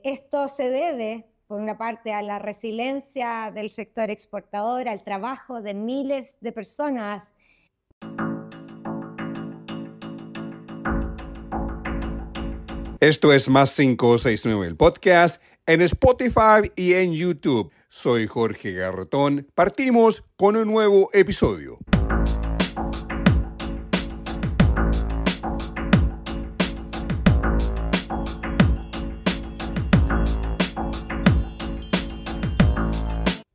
Esto se debe, por una parte, a la resiliencia del sector exportador, al trabajo de miles de personas. Esto es Más 569, el podcast, en Spotify y en YouTube. Soy Jorge Garretón. Partimos con un nuevo episodio.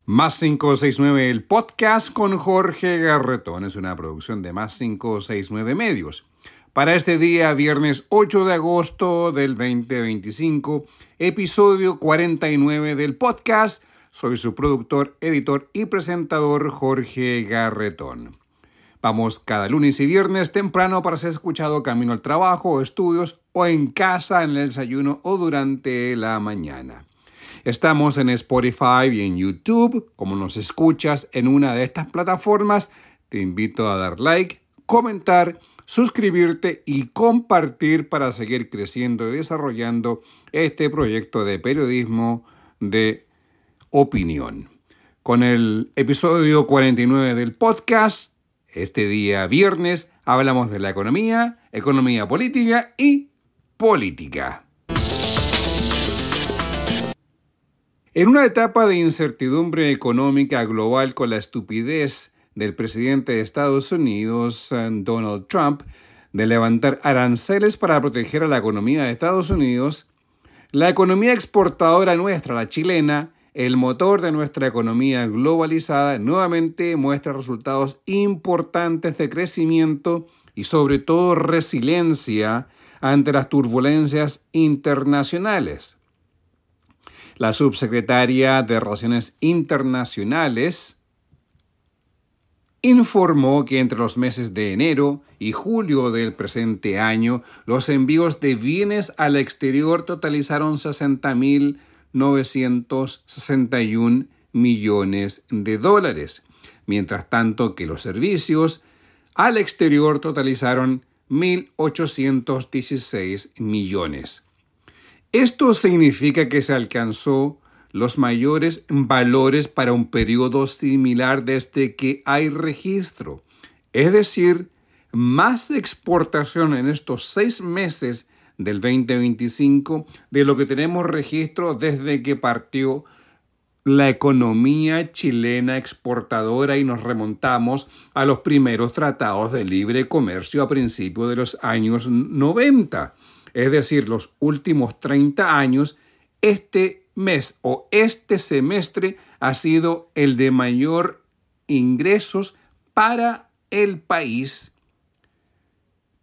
Más 569, el podcast con Jorge Garretón. Es una producción de Más 569 Medios. Para este día, viernes 8 de agosto del 2025, episodio 49 del podcast. Soy su productor, editor y presentador Jorge Garretón. Vamos cada lunes y viernes temprano para ser escuchado camino al trabajo, estudios o en casa, en el desayuno o durante la mañana. Estamos en Spotify y en YouTube. Como nos escuchas en una de estas plataformas, te invito a dar like, comentar, suscribirte y compartir para seguir creciendo y desarrollando este proyecto de periodismo de opinión. Con el episodio 49 del podcast, este día viernes, hablamos de la economía política y política. En una etapa de incertidumbre económica global con la estupidez del presidente de Estados Unidos, Donald Trump, de levantar aranceles para proteger a la economía de Estados Unidos, la economía exportadora nuestra, la chilena, el motor de nuestra economía globalizada, nuevamente muestra resultados importantes de crecimiento y sobre todo resiliencia ante las turbulencias internacionales. La subsecretaria de Relaciones Internacionales informó que entre los meses de enero y julio del presente año, los envíos de bienes al exterior totalizaron 60.961 millones de dólares, mientras tanto que los servicios al exterior totalizaron 1.816 millones. Esto significa que se alcanzó los mayores valores para un periodo similar desde que hay registro. Es decir, más exportación en estos 6 meses del 2025 de lo que tenemos registro desde que partió la economía chilena exportadora y nos remontamos a los primeros tratados de libre comercio a principios de los años 90. Es decir, los últimos 30 años, este mes o este semestre ha sido el de mayor ingresos para el país,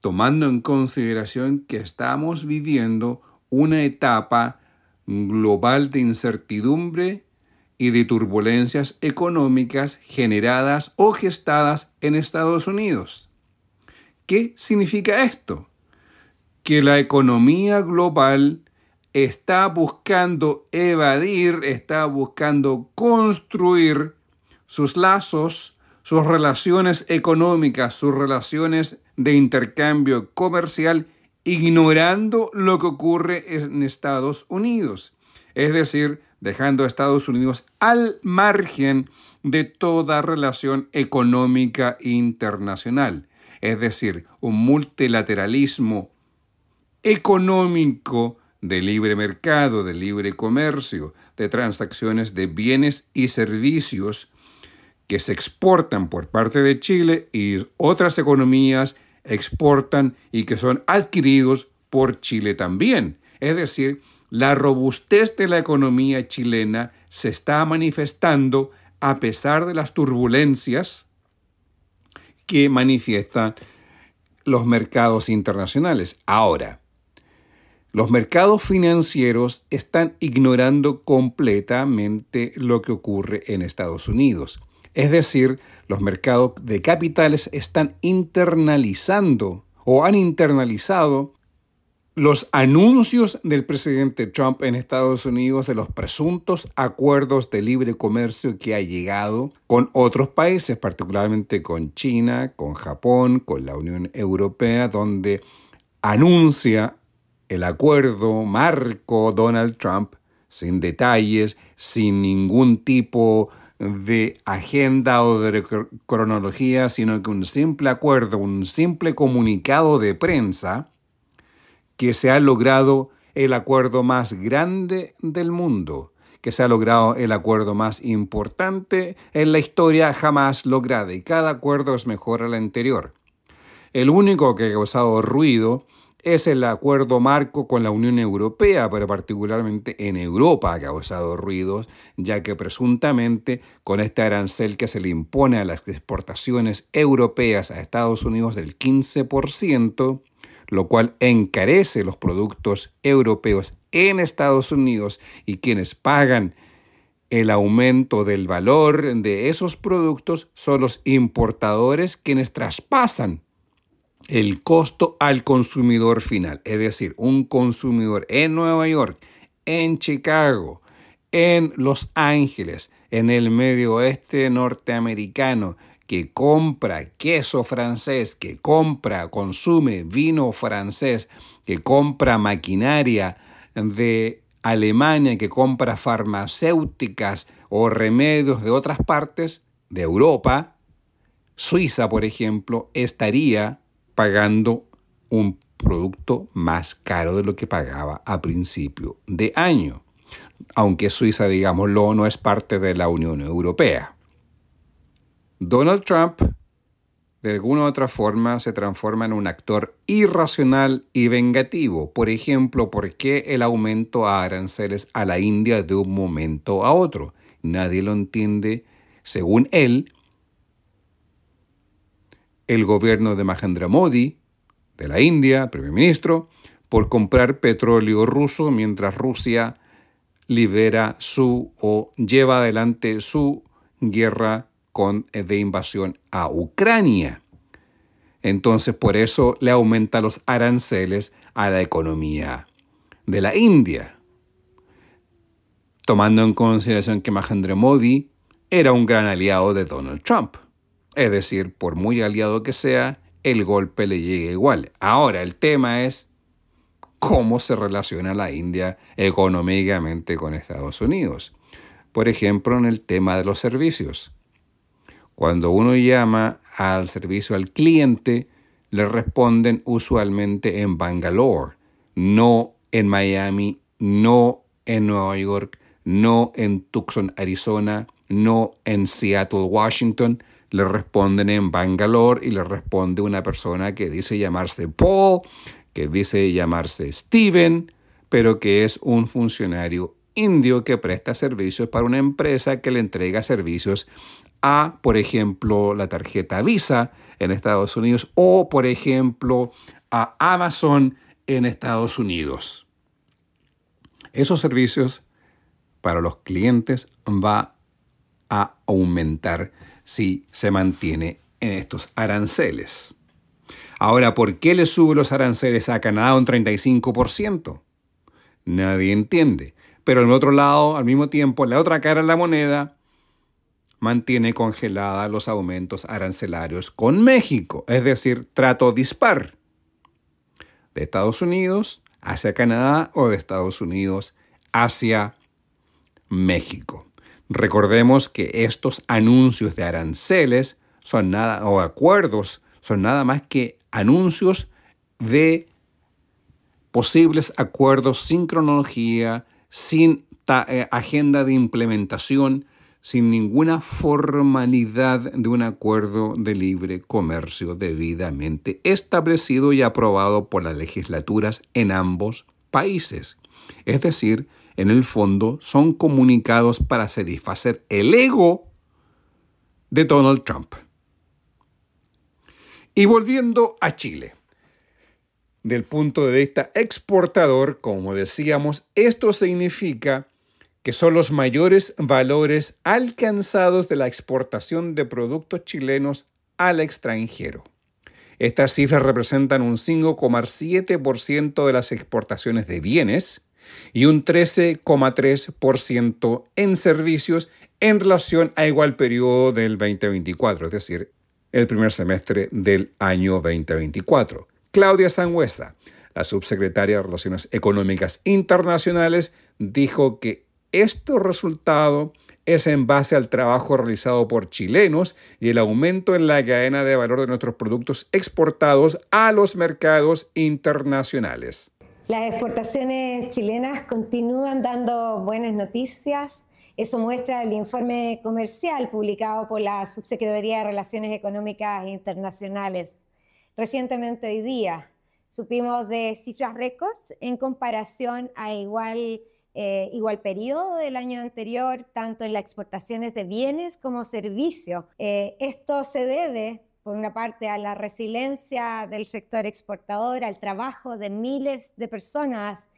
tomando en consideración que estamos viviendo una etapa global de incertidumbre y de turbulencias económicas generadas o gestadas en Estados Unidos. ¿Qué significa esto? Que la economía global está buscando evadir, está buscando construir sus lazos, sus relaciones económicas, sus relaciones de intercambio comercial, ignorando lo que ocurre en Estados Unidos. Es decir, dejando a Estados Unidos al margen de toda relación económica internacional. Es decir, un multilateralismo económico de libre mercado, de libre comercio, de transacciones de bienes y servicios que se exportan por parte de Chile y otras economías exportan y que son adquiridos por Chile también. Es decir, la robustez de la economía chilena se está manifestando a pesar de las turbulencias que manifiestan los mercados internacionales. Ahora, los mercados financieros están ignorando completamente lo que ocurre en Estados Unidos. Es decir, los mercados de capitales están internalizando o han internalizado los anuncios del presidente Trump en Estados Unidos de los presuntos acuerdos de libre comercio que ha llegado con otros países, particularmente con China, con Japón, con la Unión Europea, donde anuncia el acuerdo marco Donald Trump, sin detalles, sin ningún tipo de agenda o de cronología, sino que un simple acuerdo, un simple comunicado de prensa, que se ha logrado el acuerdo más grande del mundo, que se ha logrado el acuerdo más importante en la historia jamás lograda, y cada acuerdo es mejor al anterior. El único que ha causado ruido es el acuerdo marco con la Unión Europea, pero particularmente en Europa ha causado ruidos, ya que presuntamente con este arancel que se le impone a las exportaciones europeas a Estados Unidos del 15%, lo cual encarece los productos europeos en Estados Unidos, y quienes pagan el aumento del valor de esos productos son los importadores, quienes traspasan el costo al consumidor final. Es decir, un consumidor en Nueva York, en Chicago, en Los Ángeles, en el medio oeste norteamericano, que compra queso francés, que consume vino francés, que compra maquinaria de Alemania, que compra farmacéuticas o remedios de otras partes de Europa, Suiza, por ejemplo, estaría pagando un producto más caro de lo que pagaba a principio de año, aunque Suiza, digámoslo, no es parte de la Unión Europea. Donald Trump, de alguna u otra forma, se transforma en un actor irracional y vengativo. Por ejemplo, ¿por qué el aumento a aranceles a la India de un momento a otro? Nadie lo entiende. Según él, el gobierno de Narendra Modi, de la India, primer ministro, por comprar petróleo ruso mientras Rusia libera o lleva adelante su guerra de invasión a Ucrania. Entonces, por eso le aumenta los aranceles a la economía de la India, tomando en consideración que Narendra Modi era un gran aliado de Donald Trump. Es decir, por muy aliado que sea, el golpe le llega igual. Ahora, el tema es cómo se relaciona la India económicamente con Estados Unidos. Por ejemplo, en el tema de los servicios. Cuando uno llama al servicio al cliente, le responden usualmente en Bangalore, no en Miami, no en Nueva York, no en Tucson, Arizona, no en Seattle, Washington. Le responden en Bangalore, y le responde una persona que dice llamarse Paul, que dice llamarse Steven, pero que es un funcionario indio que presta servicios para una empresa que le entrega servicios a, por ejemplo, la tarjeta Visa en Estados Unidos, o, por ejemplo, a Amazon en Estados Unidos. Esos servicios para los clientes va a aumentar si se mantiene en estos aranceles. Ahora, ¿por qué le sube los aranceles a Canadá un 35%? Nadie entiende. Pero al otro lado, al mismo tiempo, la otra cara de la moneda mantiene congelada los aumentos arancelarios con México. Es decir, trato dispar. De Estados Unidos hacia Canadá o de Estados Unidos hacia México. Recordemos que estos anuncios de aranceles o acuerdos son nada más que anuncios de posibles acuerdos sin cronología, sin agenda de implementación, sin ninguna formalidad de un acuerdo de libre comercio debidamente establecido y aprobado por las legislaturas en ambos países. Es decir, en el fondo son comunicados para satisfacer el ego de Donald Trump. Y volviendo a Chile, del punto de vista exportador, como decíamos, esto significa que son los mayores valores alcanzados de la exportación de productos chilenos al extranjero. Estas cifras representan un 5,7% de las exportaciones de bienes y un 13,3% en servicios en relación a igual periodo del 2024, es decir, el primer semestre del año 2024. Claudia Sangüesa, La subsecretaria de Relaciones Económicas Internacionales dijo que este resultado es en base al trabajo realizado por chilenos y el aumento en la cadena de valor de nuestros productos exportados a los mercados internacionales. Las exportaciones chilenas continúan dando buenas noticias. Eso muestra el informe comercial publicado por la Subsecretaría de Relaciones Económicas Internacionales. Recientemente hoy día supimos de cifras récords en comparación a igual periodo del año anterior, tanto en las exportaciones de bienes como servicios. Esto se debe, por una parte, a la resiliencia del sector exportador, al trabajo de miles de personas,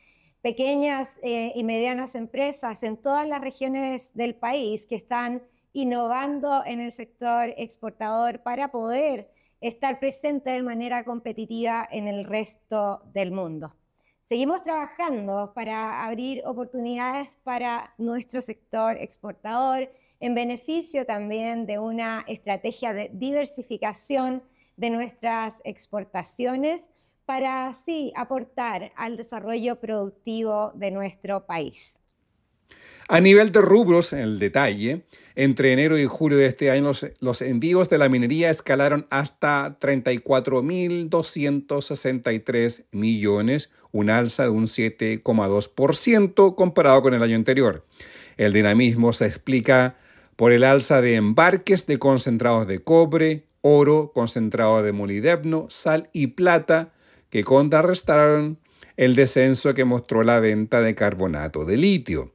pequeñas y medianas empresas en todas las regiones del país que están innovando en el sector exportador para poder estar presente de manera competitiva en el resto del mundo. Seguimos trabajando para abrir oportunidades para nuestro sector exportador en beneficio también de una estrategia de diversificación de nuestras exportaciones para así aportar al desarrollo productivo de nuestro país. A nivel de rubros, en el detalle, entre enero y julio de este año los envíos de la minería escalaron hasta 34.263 millones, un alza de un 7,2% comparado con el año anterior. El dinamismo se explica por el alza de embarques de concentrados de cobre, oro, concentrado de molibdeno, sal y plata, que contrarrestaron el descenso que mostró la venta de carbonato de litio.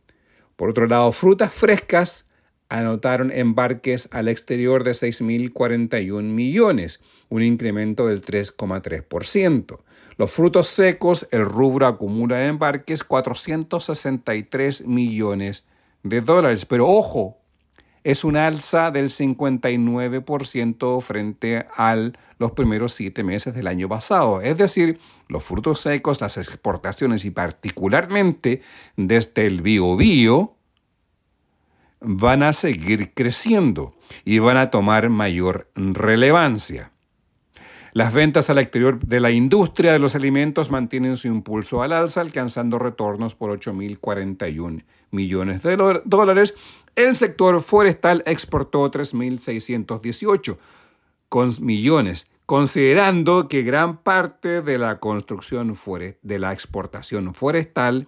Por otro lado, frutas frescas anotaron embarques al exterior de 6.041 millones, un incremento del 3,3%. Los frutos secos, el rubro acumula embarques 463 millones de dólares. Pero ojo, es un alza del 59% frente a los primeros 7 meses del año pasado. Es decir, los frutos secos, las exportaciones y particularmente desde el Biobío van a seguir creciendo y van a tomar mayor relevancia. Las ventas al exterior de la industria de los alimentos mantienen su impulso al alza, alcanzando retornos por 8.041 millones de dólares. El sector forestal exportó 3.618 millones, considerando que gran parte de la construcción de la exportación forestal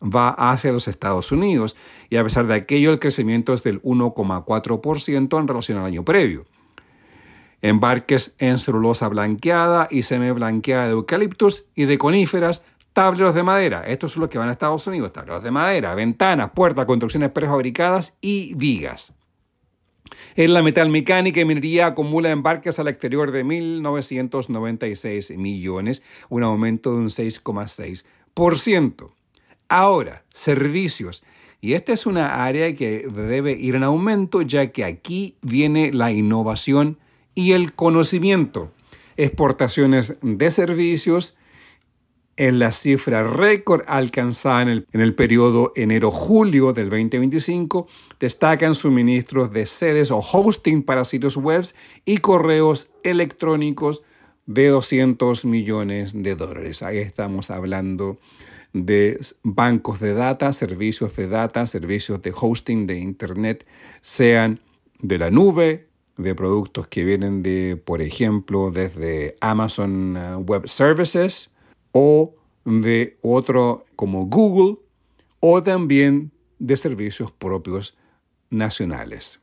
va hacia los Estados Unidos, y a pesar de aquello el crecimiento es del 1,4% en relación al año previo. Embarques en celulosa blanqueada y semiblanqueada de eucaliptus y de coníferas, tableros de madera. Estos son los que van a Estados Unidos. Tableros de madera, ventanas, puertas, construcciones prefabricadas y vigas. En la metalmecánica y minería acumula embarques al exterior de 1.996 millones, un aumento de un 6,6%. Ahora, servicios. Y esta es una área que debe ir en aumento, ya que aquí viene la innovación y el conocimiento. Exportaciones de servicios en la cifra récord alcanzada en el periodo enero-julio del 2025, destacan suministros de sedes o hosting para sitios web y correos electrónicos de 200 millones de dólares. Ahí estamos hablando de bancos de data, servicios de hosting de Internet, sean de la nube, de productos que vienen de, por ejemplo, desde Amazon Web Services o de otro como Google, o también de servicios propios nacionales.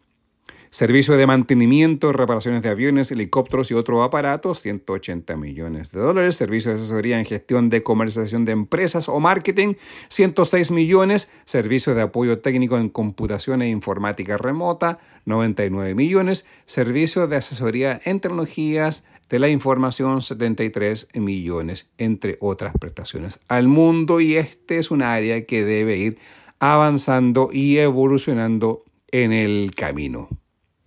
Servicio de mantenimiento, reparaciones de aviones, helicópteros y otros aparatos, 180 millones de dólares. Servicio de asesoría en gestión de comercialización de empresas o marketing, 106 millones. Servicio de apoyo técnico en computación e informática remota, 99 millones. Servicio de asesoría en tecnologías de la información, 73 millones, entre otras prestaciones al mundo. Y este es un área que debe ir avanzando y evolucionando en el camino.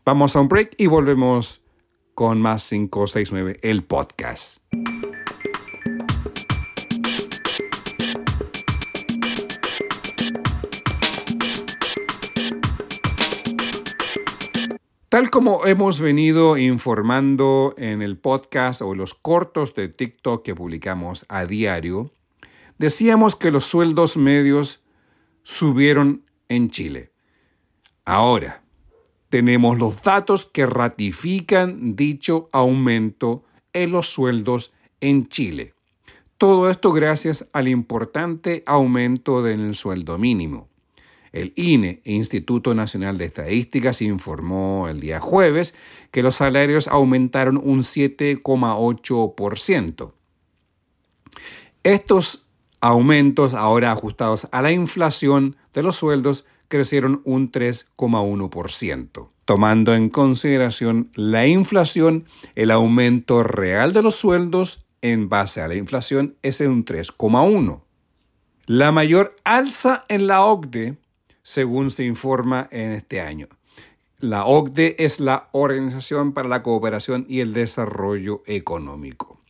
Vamos a un break y volvemos con más 569, el podcast. Tal como hemos venido informando en el podcast o los cortos de TikTok que publicamos a diario, decíamos que los sueldos medios subieron en Chile. Ahora, tenemos los datos que ratifican dicho aumento en los sueldos en Chile. Todo esto gracias al importante aumento del sueldo mínimo. El INE, Instituto Nacional de Estadísticas, informó el día jueves que los salarios aumentaron un 7,8%. Estos aumentos, ahora ajustados a la inflación de los sueldos, crecieron un 3,1%. Tomando en consideración la inflación, el aumento real de los sueldos en base a la inflación es de un 3,1%. La mayor alza en la OCDE, según se informa en este año. La OCDE es la Organización para la Cooperación y el Desarrollo Económico.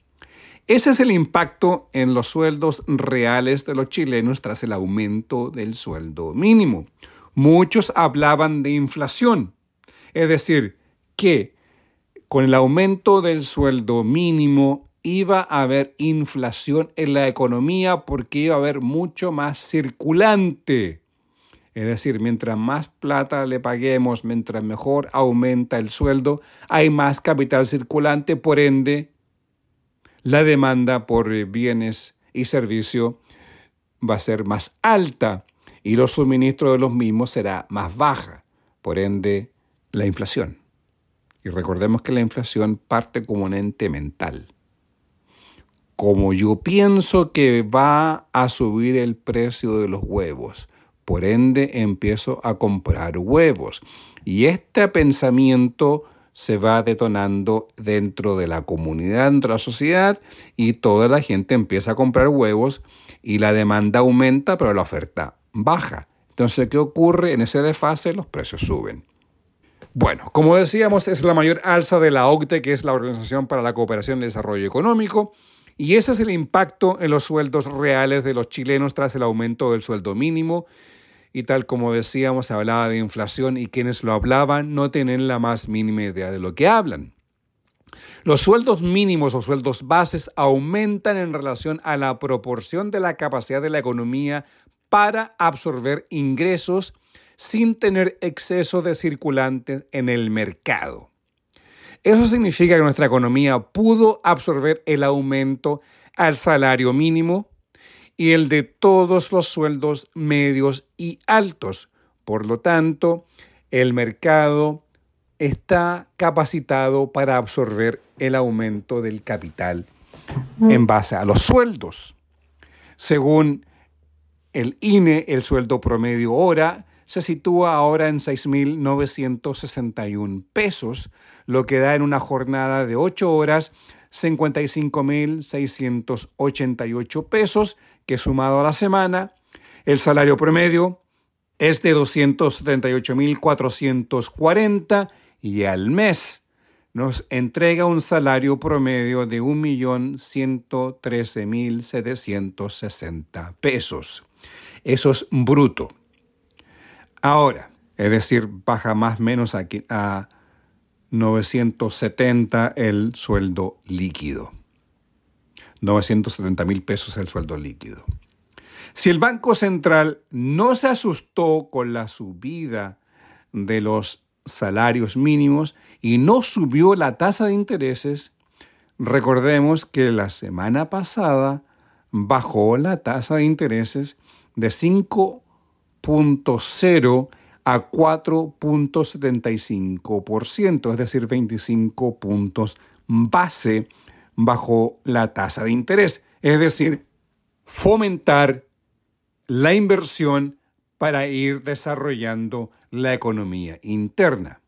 Ese es el impacto en los sueldos reales de los chilenos tras el aumento del sueldo mínimo. Muchos hablaban de inflación, es decir, que con el aumento del sueldo mínimo iba a haber inflación en la economía porque iba a haber mucho más circulante. Es decir, mientras más plata le paguemos, mientras mejor aumenta el sueldo, hay más capital circulante, por ende, la demanda por bienes y servicios va a ser más alta y los suministros de los mismos será más baja, por ende, la inflación. Y recordemos que la inflación parte como un ente mental. Como yo pienso que va a subir el precio de los huevos, por ende, empiezo a comprar huevos. Y este pensamiento se va detonando dentro de la comunidad, dentro de la sociedad, y toda la gente empieza a comprar huevos y la demanda aumenta, pero la oferta baja. Entonces, ¿qué ocurre? En ese desfase los precios suben. Bueno, como decíamos, es la mayor alza de la OCDE, que es la Organización para la Cooperación y el Desarrollo Económico, y ese es el impacto en los sueldos reales de los chilenos tras el aumento del sueldo mínimo. Y tal como decíamos, se hablaba de inflación y quienes lo hablaban no tienen la más mínima idea de lo que hablan. Los sueldos mínimos o sueldos bases aumentan en relación a la proporción de la capacidad de la economía para absorber ingresos sin tener exceso de circulantes en el mercado. Eso significa que nuestra economía pudo absorber el aumento al salario mínimo y el de todos los sueldos medios y altos. Por lo tanto, el mercado está capacitado para absorber el aumento del capital en base a los sueldos. Según el INE, el sueldo promedio hora se sitúa ahora en 6.961 pesos, lo que da en una jornada de 8 horas 55.688 pesos, que sumado a la semana, el salario promedio es de 278.440 y al mes nos entrega un salario promedio de 1.113.760 pesos. Eso es bruto. Ahora, es decir, baja más o menos aquí a 970 el sueldo líquido. 970.000 pesos el sueldo líquido. Si el Banco Central no se asustó con la subida de los salarios mínimos y no subió la tasa de intereses, recordemos que la semana pasada bajó la tasa de intereses de 5.0 a 4.75%, es decir, 25 puntos base bajo la tasa de interés, es decir, fomentar la inversión para ir desarrollando la economía interna.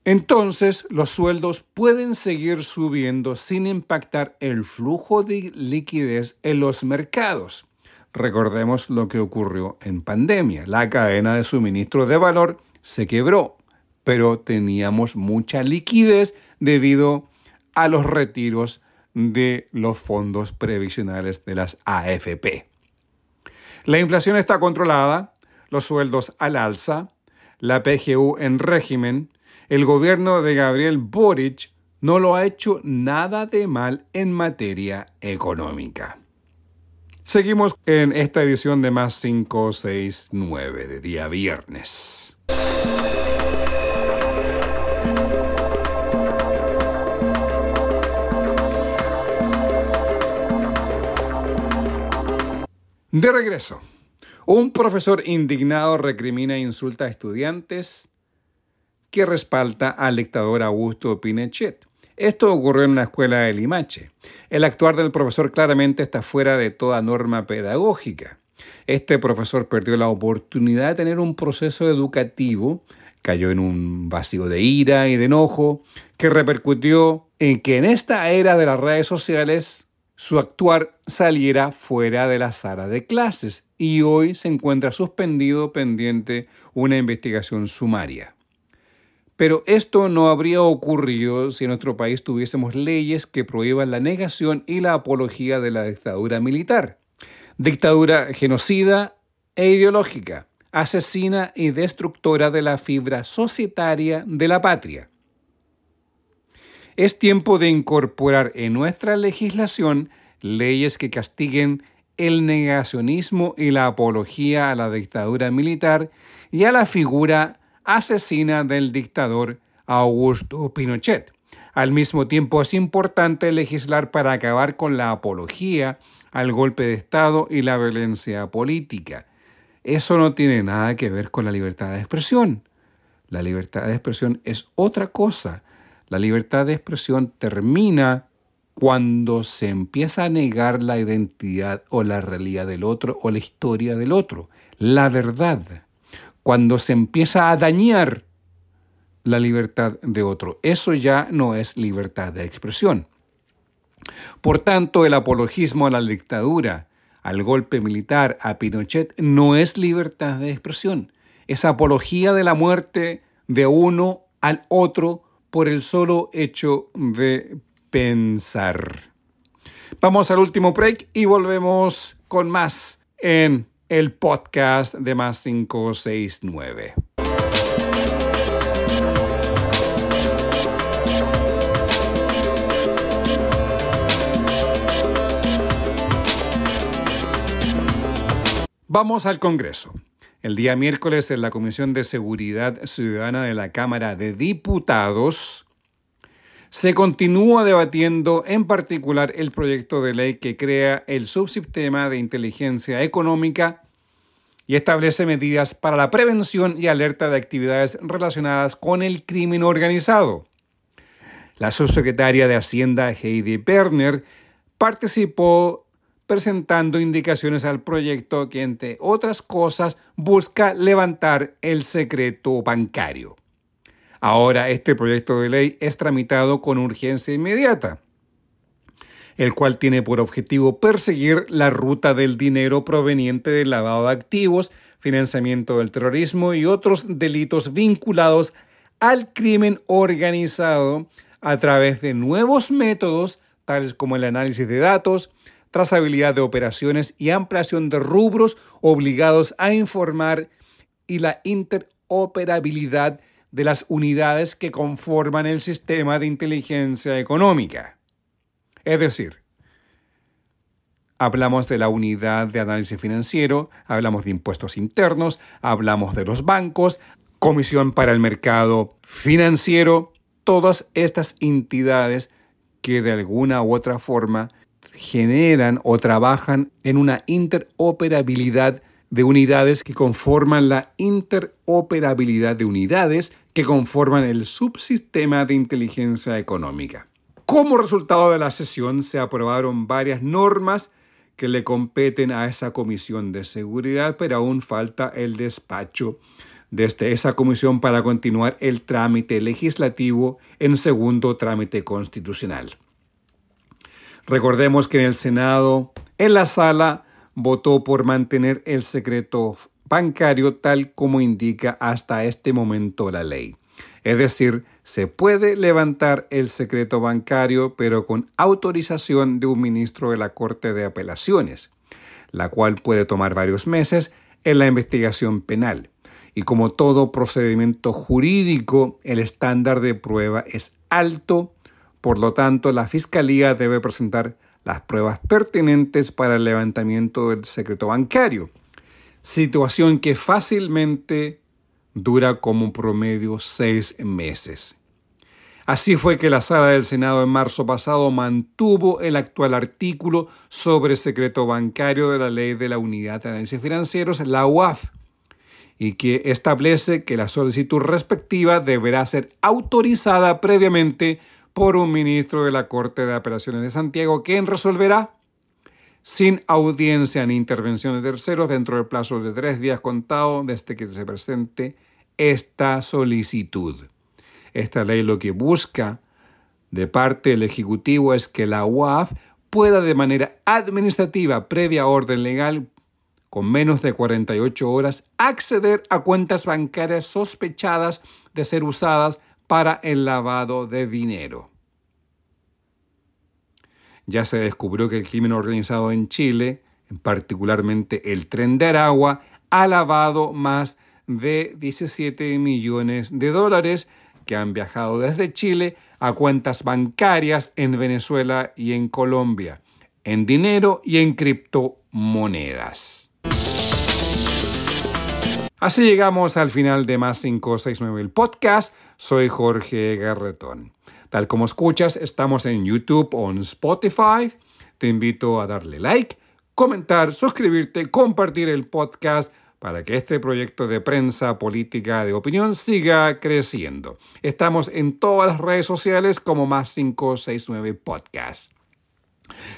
Entonces, los sueldos pueden seguir subiendo sin impactar el flujo de liquidez en los mercados. Recordemos lo que ocurrió en pandemia. La cadena de suministro de valor se quebró, pero teníamos mucha liquidez debido a los retiros de los fondos previsionales de las AFP. La inflación está controlada, los sueldos al alza, la PGU en régimen, el gobierno de Gabriel Boric no lo ha hecho nada de mal en materia económica. Seguimos en esta edición de Más 569 de día viernes. De regreso, un profesor indignado recrimina e insulta a estudiantes que respalda al dictador Augusto Pinochet. Esto ocurrió en una escuela de Limache. El actuar del profesor claramente está fuera de toda norma pedagógica. Este profesor perdió la oportunidad de tener un proceso educativo, cayó en un vacío de ira y de enojo, que repercutió en que en esta era de las redes sociales su actuar saliera fuera de la sala de clases y hoy se encuentra suspendido pendiente una investigación sumaria. Pero esto no habría ocurrido si en nuestro país tuviésemos leyes que prohíban la negación y la apología de la dictadura militar. Dictadura genocida e ideológica, asesina y destructora de la fibra societaria de la patria. Es tiempo de incorporar en nuestra legislación leyes que castiguen el negacionismo y la apología a la dictadura militar y a la figura asesina del dictador Augusto Pinochet. Al mismo tiempo, es importante legislar para acabar con la apología al golpe de Estado y la violencia política. Eso no tiene nada que ver con la libertad de expresión. La libertad de expresión es otra cosa. La libertad de expresión termina cuando se empieza a negar la identidad o la realidad del otro o la historia del otro, la verdad. Cuando se empieza a dañar la libertad de otro. Eso ya no es libertad de expresión. Por tanto, el apologismo a la dictadura, al golpe militar, a Pinochet, no es libertad de expresión. Es apología de la muerte de uno al otro por el solo hecho de pensar. Vamos al último break y volvemos con más en el podcast de Más 569. Vamos al Congreso. El día miércoles en la Comisión de Seguridad Ciudadana de la Cámara de Diputados se continúa debatiendo en particular el proyecto de ley que crea el subsistema de inteligencia económica y establece medidas para la prevención y alerta de actividades relacionadas con el crimen organizado. La subsecretaria de Hacienda, Heidi Berner, participó presentando indicaciones al proyecto que, entre otras cosas, busca levantar el secreto bancario. Ahora este proyecto de ley es tramitado con urgencia inmediata, el cual tiene por objetivo perseguir la ruta del dinero proveniente del lavado de activos, financiamiento del terrorismo y otros delitos vinculados al crimen organizado a través de nuevos métodos, tales como el análisis de datos, trazabilidad de operaciones y ampliación de rubros obligados a informar y la interoperabilidad de las unidades que conforman el sistema de inteligencia económica. Es decir, hablamos de la unidad de análisis financiero, hablamos de impuestos internos, hablamos de los bancos, Comisión para el Mercado Financiero, todas estas entidades que de alguna u otra forma generan o trabajan en una interoperabilidad de unidades que conforman la interoperabilidad de unidades que conforman el subsistema de inteligencia económica. Como resultado de la sesión se aprobaron varias normas que le competen a esa comisión de seguridad, pero aún falta el despacho desde esa comisión para continuar el trámite legislativo en segundo trámite constitucional. Recordemos que en el Senado, en la sala, votó por mantener el secreto bancario tal como indica hasta este momento la ley. Es decir, se puede levantar el secreto bancario, pero con autorización de un ministro de la Corte de Apelaciones, la cual puede tomar varios meses en la investigación penal. Y como todo procedimiento jurídico, el estándar de prueba es alto. Por lo tanto, la Fiscalía debe presentar las pruebas pertinentes para el levantamiento del secreto bancario. Situación que fácilmente dura como promedio 6 meses. Así fue que la Sala del Senado en marzo pasado mantuvo el actual artículo sobre secreto bancario de la Ley de la Unidad de Análisis Financieros, la UAF, y que establece que la solicitud respectiva deberá ser autorizada previamente por un ministro de la Corte de Apelaciones de Santiago, quien resolverá sin audiencia ni intervención de terceros dentro del plazo de 3 días contados desde que se presente esta solicitud. Esta ley lo que busca de parte del Ejecutivo es que la UAF pueda de manera administrativa, previa orden legal, con menos de 48 horas, acceder a cuentas bancarias sospechadas de ser usadas para el lavado de dinero. Ya se descubrió que el crimen organizado en Chile, particularmente el Tren de Aragua, ha lavado más de 17 millones de dólares que han viajado desde Chile a cuentas bancarias en Venezuela y en Colombia, en dinero y en criptomonedas. Así llegamos al final de Más 569, el podcast. Soy Jorge Garretón. Tal como escuchas, estamos en YouTube o en Spotify. Te invito a darle like, comentar, suscribirte, compartir el podcast para que este proyecto de prensa política de opinión siga creciendo. Estamos en todas las redes sociales como Más 569 Podcast.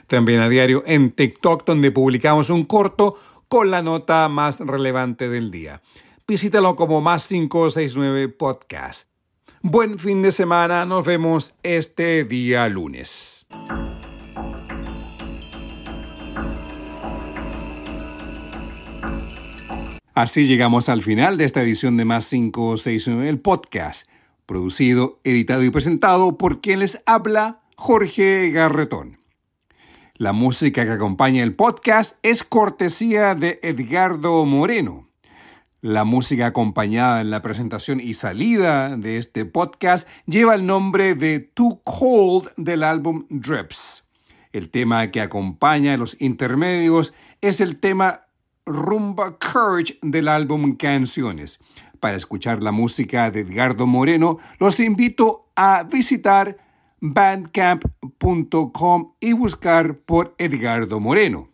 También a diario en TikTok, donde publicamos un corto con la nota más relevante del día. Visítalo como Más 569 Podcast. Buen fin de semana, nos vemos este día lunes. Así llegamos al final de esta edición de Más 569, el podcast, producido, editado y presentado por quien les habla, Jorge Garretón. La música que acompaña el podcast es cortesía de Edgardo Moreno. La música acompañada en la presentación y salida de este podcast lleva el nombre de Too Cold del álbum Drips. El tema que acompaña los intermedios es el tema Rumba Courage del álbum Canciones. Para escuchar la música de Edgardo Moreno, los invito a visitar bandcamp.com y buscar por Edgardo Moreno.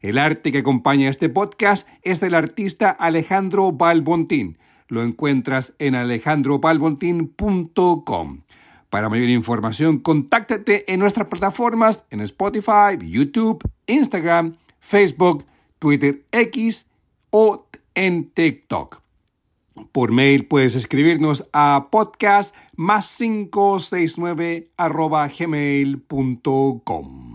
El arte que acompaña este podcast es del artista Alejandro Balbontín. Lo encuentras en alejandrobalbontin.com. Para mayor información, contáctate en nuestras plataformas en Spotify, YouTube, Instagram, Facebook, Twitter X o en TikTok. Por mail puedes escribirnos a podcast+569@gmail.com.